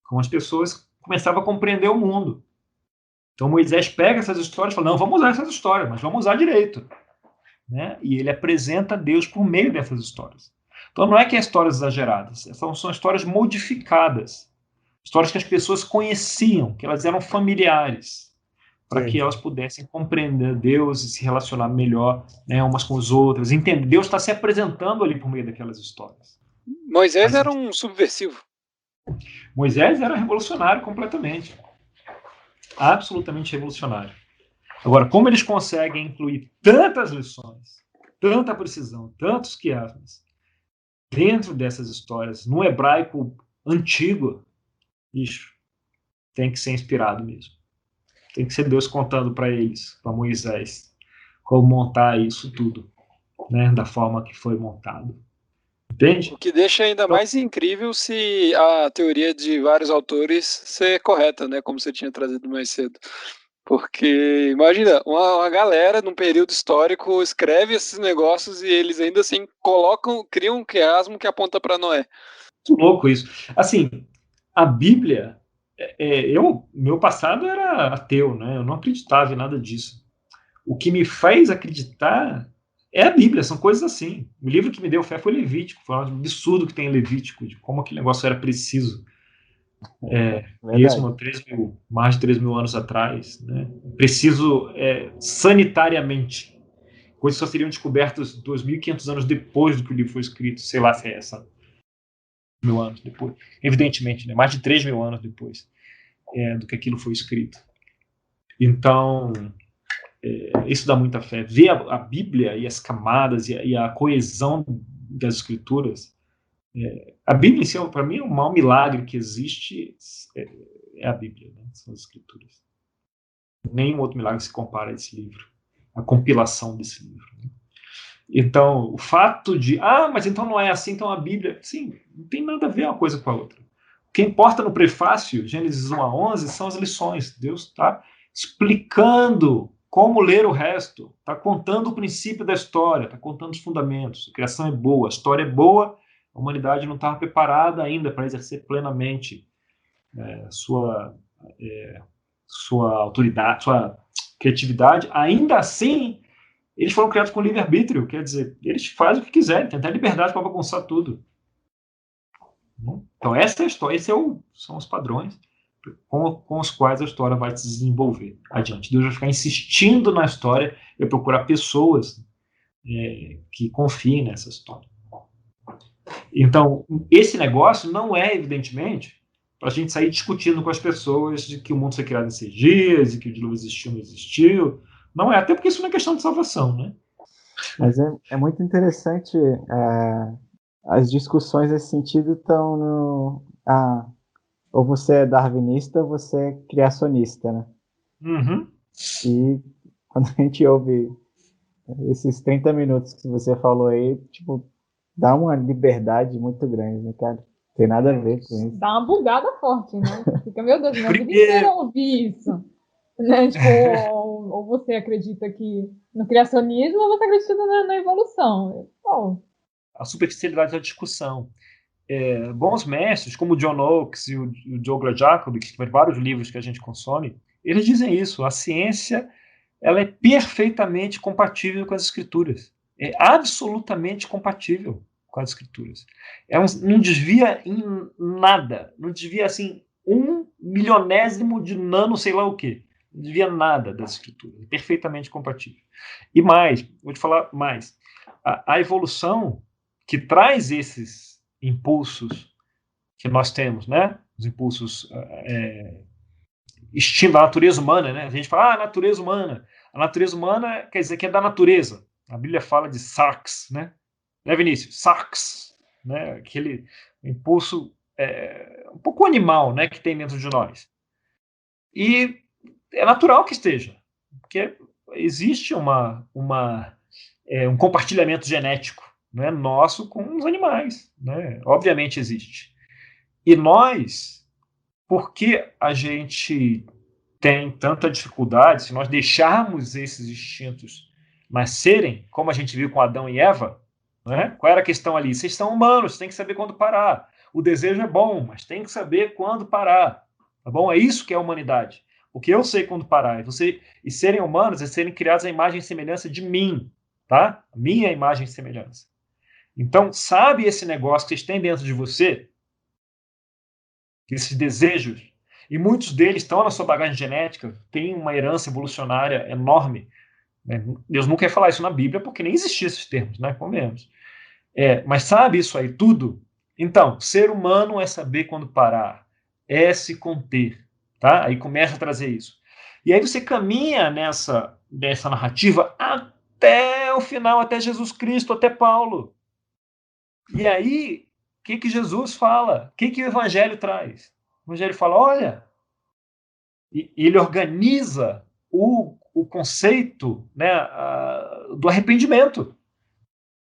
Como as pessoas começavam a compreender o mundo. Então Moisés pega essas histórias e fala, não, vamos usar essas histórias, mas vamos usar direito. Né? E ele apresenta Deus por meio dessas histórias. Então não é que é histórias exageradas, são histórias modificadas. Histórias que as pessoas conheciam, que elas eram familiares, para que elas pudessem compreender Deus e se relacionar melhor, né, umas com as outras. Entender, Deus está se apresentando ali por meio daquelas histórias. Moisés era um subversivo. Moisés era revolucionário completamente. Absolutamente revolucionário. Agora, como eles conseguem incluir tantas lições, tanta precisão, tantos quiasmas, dentro dessas histórias, no hebraico antigo, tem que ser inspirado mesmo. Tem que ser Deus contando para eles, para Moisés, como montar isso tudo, né, da forma que foi montado. Entende? O que deixa ainda mais incrível se a teoria de vários autores ser correta, né, como você tinha trazido mais cedo. Porque, imagina, uma galera num período histórico escreve esses negócios e eles ainda assim criam um quiasmo que aponta para Noé. Muito louco isso. Assim, a Bíblia, meu passado era ateu, né? Eu não acreditava em nada disso. O que me fez acreditar é a Bíblia, são coisas assim. O livro que me deu fé foi Levítico, foi um absurdo que tem em Levítico, de como aquele negócio era preciso. Isso mais de 3 mil anos atrás, né? Preciso sanitariamente. Coisas só seriam descobertas 2.500 anos depois do que o livro foi escrito, sei lá se é essa 1.000 anos depois. Evidentemente, né? Mais de 3 mil anos depois do que aquilo foi escrito. Então, isso dá muita fé. Ver a Bíblia e as camadas e a coesão das Escrituras. A Bíblia, para mim, é o maior milagre que existe, é a Bíblia, né? São as Escrituras. Nenhum outro milagre se compara a esse livro, a compilação desse livro. Né? Então, o fato de, mas então não é assim, então a Bíblia, sim, não tem nada a ver uma coisa com a outra. O que importa no prefácio, Gênesis 1 a 11, são as lições. Deus está explicando como ler o resto, está contando o princípio da história, está contando os fundamentos. A criação é boa, a história é boa, a humanidade não estava preparada ainda para exercer plenamente sua autoridade, sua criatividade. Ainda assim, eles foram criados com livre-arbítrio, quer dizer, eles fazem o que quiserem, têm até liberdade para bagunçar tudo. Então, essa é a história, são os padrões com os quais a história vai se desenvolver adiante. Deus vai ficar insistindo na história e procurar pessoas que confiem nessa história. Então, esse negócio não é, evidentemente, para a gente sair discutindo com as pessoas de que o mundo foi criado em 6 dias e que o dilúvio existiu ou não existiu. Não é, até porque isso não é questão de salvação, né? Mas é muito interessante, as discussões nesse sentido estão no... ou você é darwinista ou você é criacionista, né? Uhum. E quando a gente ouve esses 30 minutos que você falou aí, tipo, dá uma liberdade muito grande, né, cara? Tem nada a ver com isso. Dá uma bugada forte, né? Fica, meu Deus, minha vida inteira ouvir isso. Né? Tipo, ou você acredita que no criacionismo ou você acredita na evolução. Bom, a superficialidade da discussão. Bons mestres, como o John Oakes e o Douglas Jacobi, que escreveram vários livros que a gente consome, eles dizem isso. A ciência ela é perfeitamente compatível com as escrituras. É absolutamente compatível com as escrituras. Não desvia em nada. Não desvia, assim, 1 milionésimo de nano sei lá o quê. Não desvia nada das escrituras. É perfeitamente compatível. E mais, vou te falar mais. A evolução que traz esses impulsos que nós temos, né? Os impulsos instinto da natureza humana, né? A gente fala, natureza humana. A natureza humana quer dizer que é da natureza. A Bíblia fala de sarx, né? Né, Vinícius? Sarx, né? Aquele impulso um pouco animal, né? Que tem dentro de nós. E é natural que esteja, porque existe um compartilhamento genético, né, nosso com os animais, né? Obviamente existe. E nós, por que a gente tem tanta dificuldade, se nós deixarmos esses instintos nascerem, como a gente viu com Adão e Eva, né? Qual era a questão ali? Vocês são humanos, tem que saber quando parar. O desejo é bom, mas tem que saber quando parar. Tá bom? É isso que é a humanidade. Porque eu sei quando parar. E serem humanos é serem criados à imagem e semelhança de mim. Tá? Minha imagem e semelhança. Então, sabe esse negócio que vocês têm dentro de você? Esses desejos. E muitos deles estão na sua bagagem genética, têm uma herança evolucionária enorme. Deus não quer falar isso na Bíblia, porque nem existiam esses termos, né? Comemos. Mas sabe isso aí tudo? Então, ser humano é saber quando parar, é se conter, tá? Aí começa a trazer isso. E aí você caminha nessa narrativa até o final, até Jesus Cristo, até Paulo. E aí, o que Jesus fala? O que o Evangelho traz? O Evangelho fala, olha, e ele organiza o conceito, né, do arrependimento.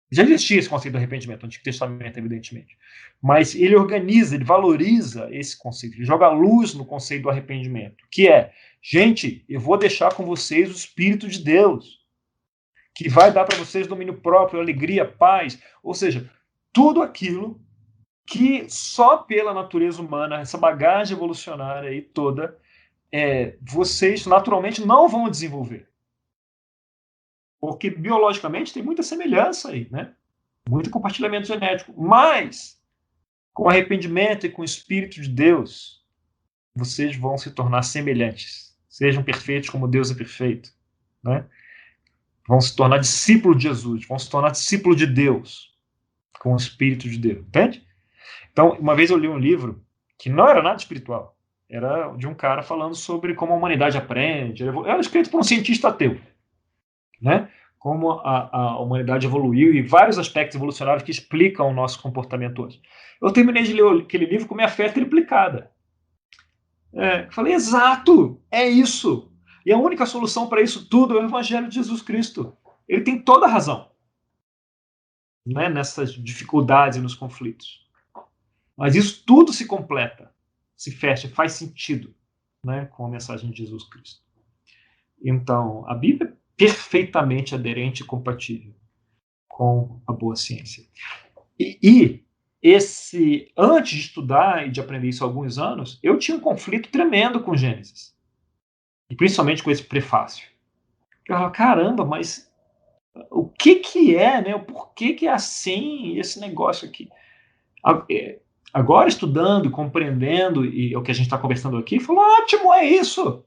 Já existia esse conceito do arrependimento no Antigo Testamento, evidentemente. Mas ele organiza, ele valoriza esse conceito, ele joga luz no conceito do arrependimento, que é, gente, eu vou deixar com vocês o Espírito de Deus, que vai dar para vocês domínio próprio, alegria, paz, ou seja, tudo aquilo que só pela natureza humana, essa bagagem evolucionária aí toda, vocês naturalmente não vão desenvolver. Porque biologicamente tem muita semelhança aí, né? Muito compartilhamento genético. Mas, com arrependimento e com o Espírito de Deus, vocês vão se tornar semelhantes. Sejam perfeitos como Deus é perfeito. Né? Vão se tornar discípulo de Jesus. Vão se tornar discípulo de Deus. Com o Espírito de Deus. Entende? Então, uma vez eu li um livro que não era nada espiritual. Era de um cara falando sobre como a humanidade aprende. Era escrito por um cientista ateu, né? Como a humanidade evoluiu e vários aspectos evolucionários que explicam o nosso comportamento hoje. Eu terminei de ler aquele livro com minha fé triplicada. Falei, exato, é isso. E a única solução para isso tudo é o Evangelho de Jesus Cristo. Ele tem toda a razão, né, nessas dificuldades e nos conflitos. Mas isso tudo se completa, se fecha, faz sentido, né, com a mensagem de Jesus Cristo. Então, a Bíblia é perfeitamente aderente e compatível com a boa ciência. E antes de estudar e de aprender isso há alguns anos, eu tinha um conflito tremendo com Gênesis. E principalmente com esse prefácio. Eu falava, caramba, mas o que é, né? O porquê que é assim esse negócio aqui? Agora, estudando e compreendendo, e o que a gente está conversando aqui, falou, ótimo, é isso!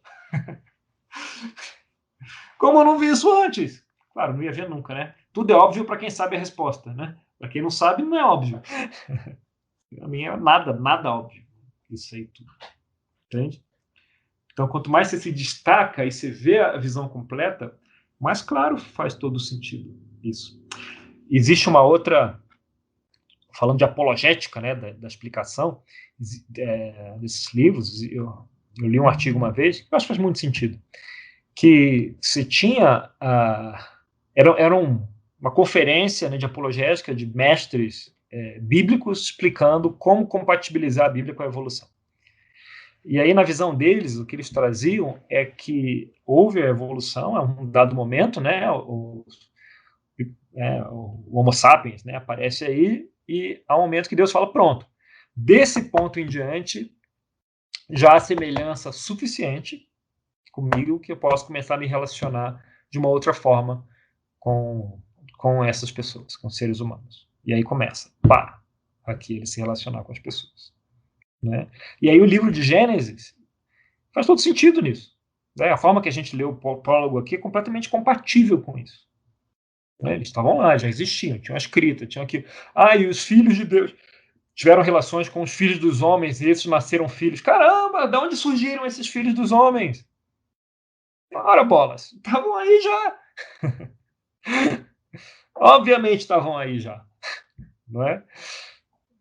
Como eu não vi isso antes? Claro, não ia ver nunca, né? Tudo é óbvio para quem sabe a resposta, né? Para quem não sabe, não é óbvio. Para mim é nada óbvio. Isso aí tudo. Entende? Então, quanto mais você se destaca e você vê a visão completa, mais claro faz todo sentido isso. Existe uma outra, falando de apologética, né, da explicação desses livros, eu li um artigo uma vez, que eu acho que faz muito sentido, que se tinha, era uma conferência, né, de apologética de mestres bíblicos explicando como compatibilizar a Bíblia com a evolução. E aí, na visão deles, o que eles traziam é que houve a evolução a um dado momento, né? O Homo sapiens, né, aparece aí, e há um momento que Deus fala, pronto, desse ponto em diante, já há semelhança suficiente comigo que eu posso começar a me relacionar de uma outra forma com essas pessoas, com seres humanos. E aí começa, aqui ele se relacionar com as pessoas. Né? E aí o livro de Gênesis faz todo sentido nisso. Né? A forma que a gente leu o prólogo aqui é completamente compatível com isso. Né? Eles estavam lá, já existiam, tinham a escrita, tinham aqui. E os filhos de Deus tiveram relações com os filhos dos homens e esses nasceram filhos. Caramba, de onde surgiram esses filhos dos homens? Ora, bolas, estavam aí já. Obviamente estavam aí já. Não é?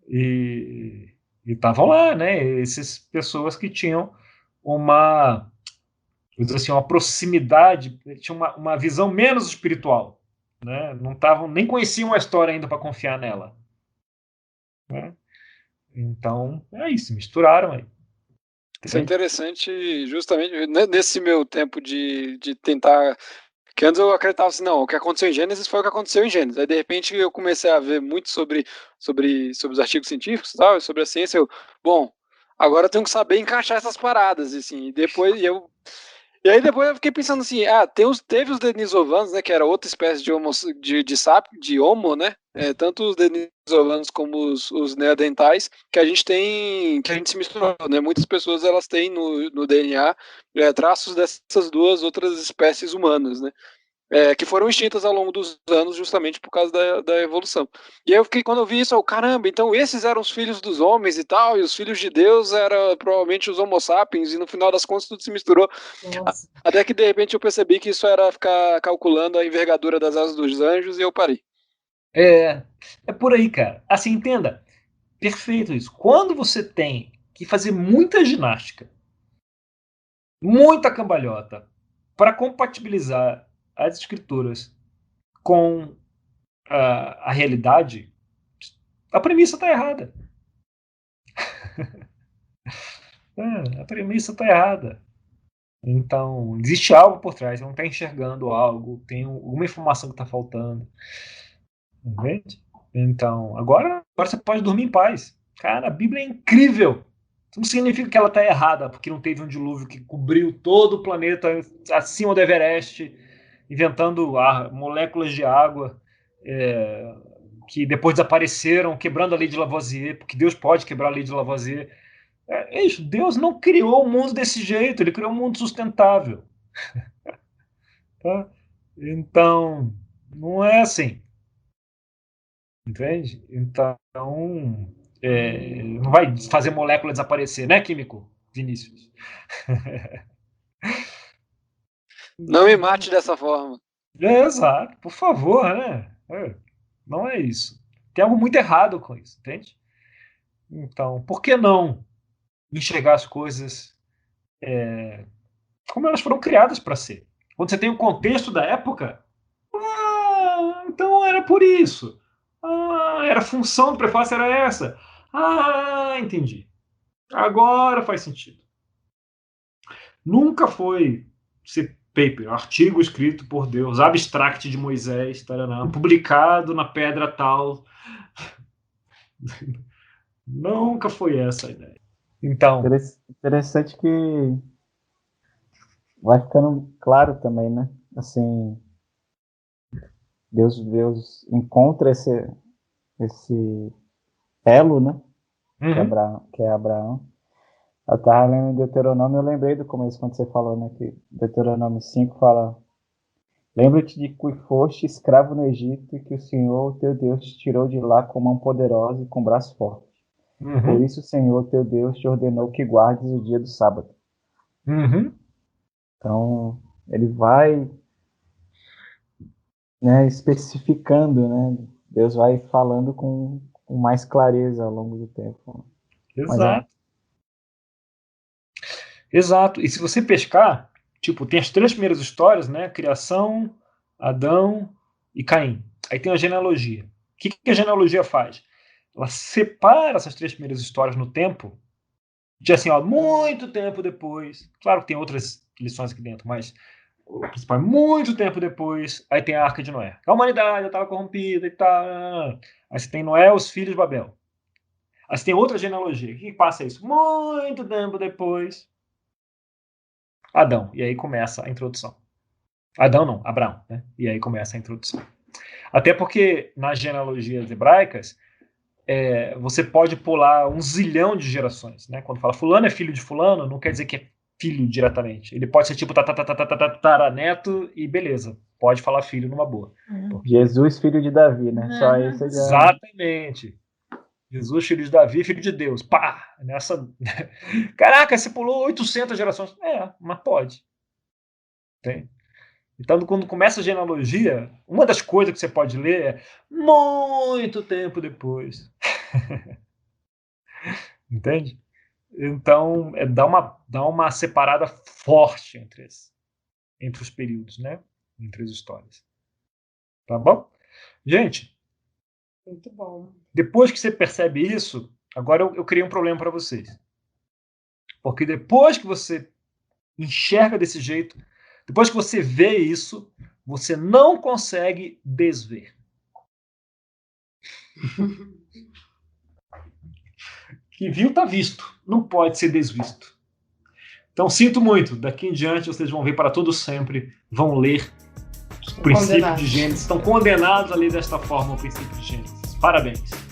E estavam lá, né? Essas pessoas que tinham uma proximidade, tinham uma visão menos espiritual, né? Não estavam, nem conheciam a história ainda para confiar nela, né? Então, se misturaram aí. Isso é interessante, justamente nesse meu tempo de tentar. Que antes eu acreditava assim, não, o que aconteceu em Gênesis foi o que aconteceu em Gênesis. Aí, de repente, eu comecei a ver muito sobre os artigos científicos, tal, sobre a ciência. Bom, agora eu tenho que saber encaixar essas paradas, assim. E aí depois eu fiquei pensando assim, teve os denisovanos, né, que era outra espécie de homo, né, tanto os denisovanos como os neandertais, que a gente se misturou, né, muitas pessoas elas têm no DNA traços dessas duas outras espécies humanas, né, que foram extintas ao longo dos anos justamente por causa da evolução. E aí quando eu vi isso, caramba, então esses eram os filhos dos homens e tal, e os filhos de Deus eram provavelmente os homo sapiens, e no final das contas tudo se misturou. Nossa. Até que de repente eu percebi que isso era ficar calculando a envergadura das asas dos anjos, e eu parei. É por aí, cara. Assim, entenda, perfeito isso. Quando você tem que fazer muita ginástica, muita cambalhota, para compatibilizar as escrituras com a realidade, a premissa está errada. A premissa está errada. Então, existe algo por trás, você não está enxergando algo, tem alguma informação que está faltando. Entende? Então, agora você pode dormir em paz. Cara, a Bíblia é incrível. Isso não significa que ela está errada, porque não teve um dilúvio que cobriu todo o planeta acima do Everest, inventando moléculas de água que depois desapareceram, quebrando a lei de Lavoisier, porque Deus pode quebrar a lei de Lavoisier. Isso, Deus não criou o mundo desse jeito, ele criou um mundo sustentável. Tá? Então, não é assim. Entende? Então, não vai fazer molécula desaparecer, né, químico? Vinícius. Não me mate dessa forma. Exato, por favor, né? Não é isso. Tem algo muito errado com isso, entende? Então, por que não enxergar as coisas como elas foram criadas para ser? Quando você tem o contexto da época, então era por isso. Era a função do prefácio, era essa. Entendi. Agora faz sentido. Nunca foi paper, artigo escrito por Deus, abstract de Moisés, taraná, publicado na pedra tal. Nunca foi essa a ideia. Então, interessante que vai ficando claro também, né? Assim, Deus encontra esse elo, né? Que é Abraão. Eu estava lendo em Deuteronômio, eu lembrei do começo, quando você falou, né? Que Deuteronômio 5 fala: lembra-te de que foste escravo no Egito e que o Senhor, teu Deus, te tirou de lá com mão poderosa e com braço forte. Por isso o Senhor, teu Deus, te ordenou que guardes o dia do sábado. Então, ele vai, né, especificando, né? Deus vai falando com mais clareza ao longo do tempo. Exato. Exato. E se você pescar, tipo, tem as 3 primeiras histórias, né? Criação, Adão e Caim. Aí tem a genealogia. O que a genealogia faz? Ela separa essas 3 primeiras histórias no tempo, de assim, muito tempo depois. Claro que tem outras lições aqui dentro, mas o principal é muito tempo depois. Aí tem a Arca de Noé. A humanidade já estava corrompida e tal. Aí você tem Noé, os filhos de Babel. Aí você tem outra genealogia. O que passa isso? Muito tempo depois, Adão. E aí começa a introdução. Adão não, Abraão, né? E aí começa a introdução. Até porque nas genealogias hebraicas, você pode pular 1 zilhão de gerações, né? Quando fala fulano é filho de fulano, não quer dizer que é filho diretamente. Ele pode ser tipo tataraneto e beleza. Pode falar filho numa boa. Jesus, filho de Davi, né? Só isso já... Exatamente. Jesus, filho de Davi, filho de Deus. Pá! Nessa... Caraca, você pulou 800 gerações. Mas pode. Tem. Então, quando começa a genealogia, uma das coisas que você pode ler é muito tempo depois. Entende? Então, dá uma separada forte entre os períodos, né? Entre as histórias. Tá bom? Gente, muito bom. Depois que você percebe isso, agora eu criei um problema para vocês. Porque depois que você enxerga desse jeito, depois que você vê isso, você não consegue desver. Que viu, tá visto. Não pode ser desvisto. Então, sinto muito. Daqui em diante, vocês vão ver para todo sempre, vão ler o princípio de Gênesis. Estão condenados a ler desta forma o princípio de Gênesis. Parabéns.